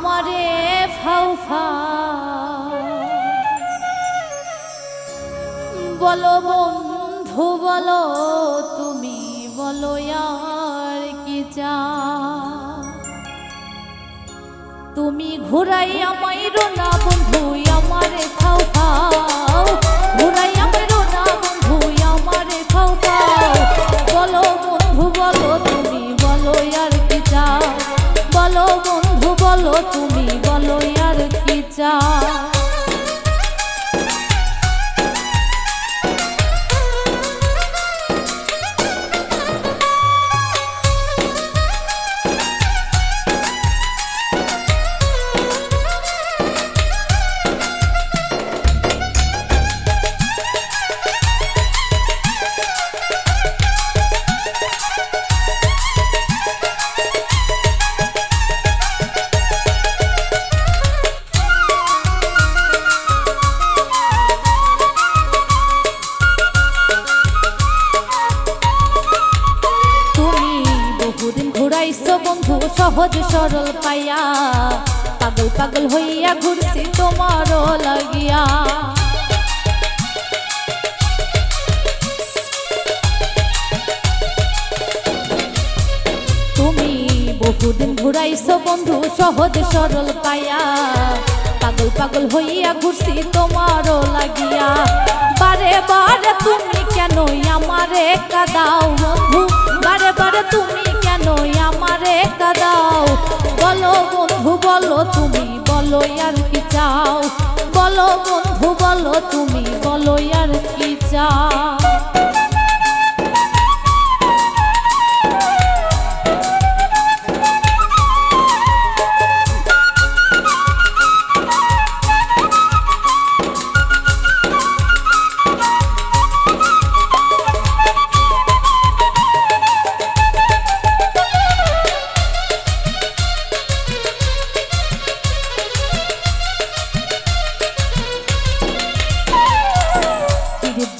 আমারে ফাউফা বলো বন্ধু বলো তুমি বলো আর কি চাও তুমি ঘুরাইয়া মাইরো না বন্ধু আমারে ফাউফাও ঘুরাইয়া মাইরো না বন্ধু আমারে ফাউফাও বলো বন্ধু বলো তুমি বলো আর কি চাও বলো বন্ধু বলো তুমি বলো আর কি চাও বন্ধু সহজ সরল পাইয়া পাগল পাগল হইয়া ঘুরছি তোমারও লাগিয়া তুমি বহুদিন ঘুরাইছো বন্ধু সহজ সরল পাইয়া পাগল পাগল হইয়া ঘুরছি তোমারও লাগিয়া বারে বারে তুমি কেন আমারে কাঁদাও বন্ধু বারে বারে তুমি কেন আমারে কাঁদাও বলো বন্ধু বলো তুমি বলো আর কি চাও বলো বন্ধু বলো তুমি বলো আর কি চাও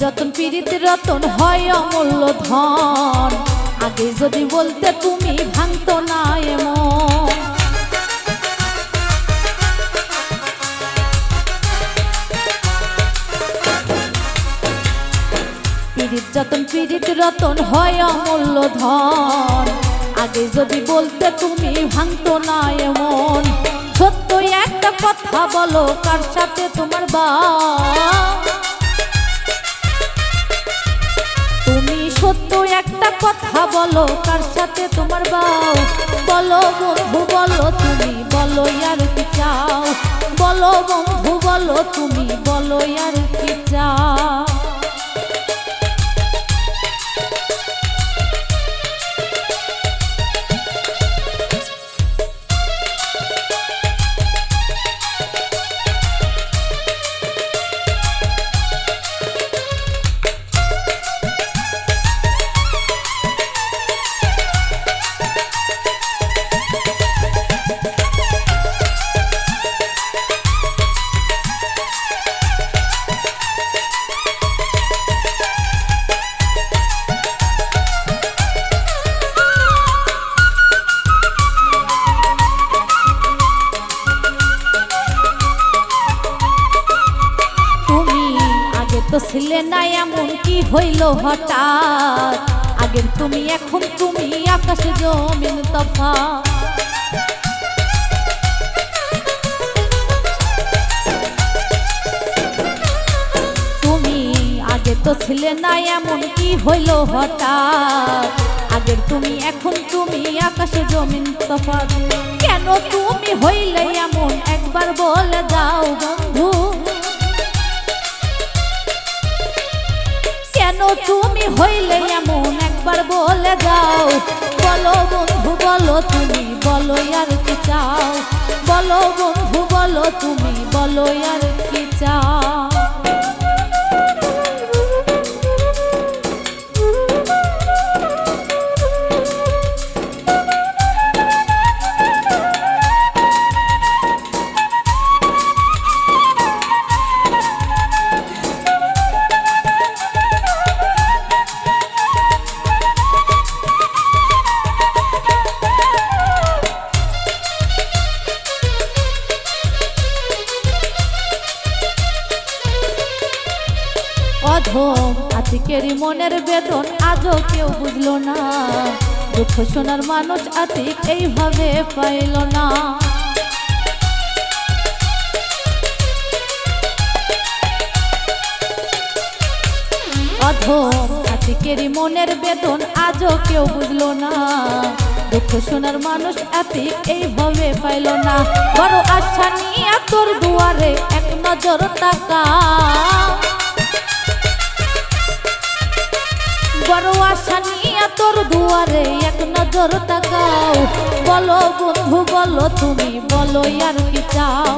যতন পীড়িত রতন হয় অমূল্য ধন আগে যদি বলতে তুমি ভাঙতো না এমন পীড়িত যতন পীড়িত রতন হয় অমূল্য ধন আগে যদি বলতে তুমি ভাঙতো না এমন সত্য একটা কথা বলো কার সাথে তোমার বা সত্য একটা কথা বলো কার সাথে তোমার বাও বলো বন্ধু বলো তুমি বলো আর কি চাও বলো বন্ধু বলো তুমি বলো আর কি চাও ছিলে না এমন কি হইল হঠাৎ আগের তুমি এখন তুমি আকাশ জমিন তফাৎ তুমি আগে তো ছিলে না এমন কি হইল হঠাৎ আগের তুমি এখন তুমি আকাশে জমিন তফাৎ কেন তুমি হইলে এমন একবার বলে দাও বন্ধু কেন তুমি হইলে এমন একবার বলে দাও বলো বন্ধু বলো তুমি বলো আর কি চাও বলো বন্ধু বলো তুমি বলো আর কি চাও আতিকেরই মনের বেদন আজও কেউ বুঝলো না, দুঃখ শোনার মানুষ আতিক এইভাবে পাইল না। অধম আতিকেরই মনের বেদন আজও কেউ বুঝলো না, দুঃখ শোনার মানুষ আতিক এইভাবে পাইল না। বড় আশা নিয়ে তোর দুয়ারে এক নজর তাকা, বড় আশা নিয়ে তোর দুয়ারে এক নজর তাকাও। বলো বন্ধু বলো তুমি বলো আর কি চাও,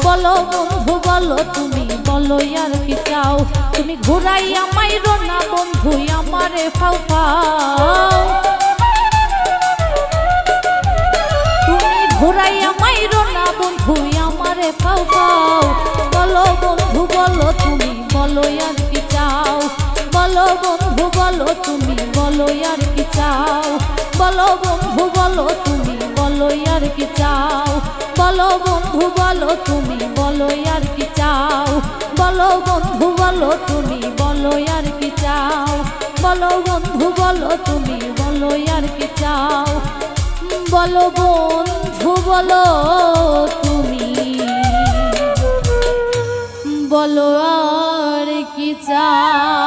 বলো বন্ধু বলো তুমি বলো আর কি চাও। তুমি ঘুরাইয়া মাইরো না বন্ধু আমারে ফাও ফাও, তুমি ঘুরাইয়া মাইরো না বন্ধু আমারে ফাও ফাও। বলো বন্ধু বলো তুমি বলো আর কি চাও, বলো বন্ধু বলো তুমি বলো আর কি চাও, বলো বন্ধু বলো তুমি বলো আর কি চাও, বলো বন্ধু বলো তুমি বলো আর কি চাও, বলো বন্ধু বলো তুমি বলো আর কি চাও, বলো বন্ধু বলো তুমি বলো আর কি চাও, বলো বন্ধু বলো তুমি বলো আর কি চাও।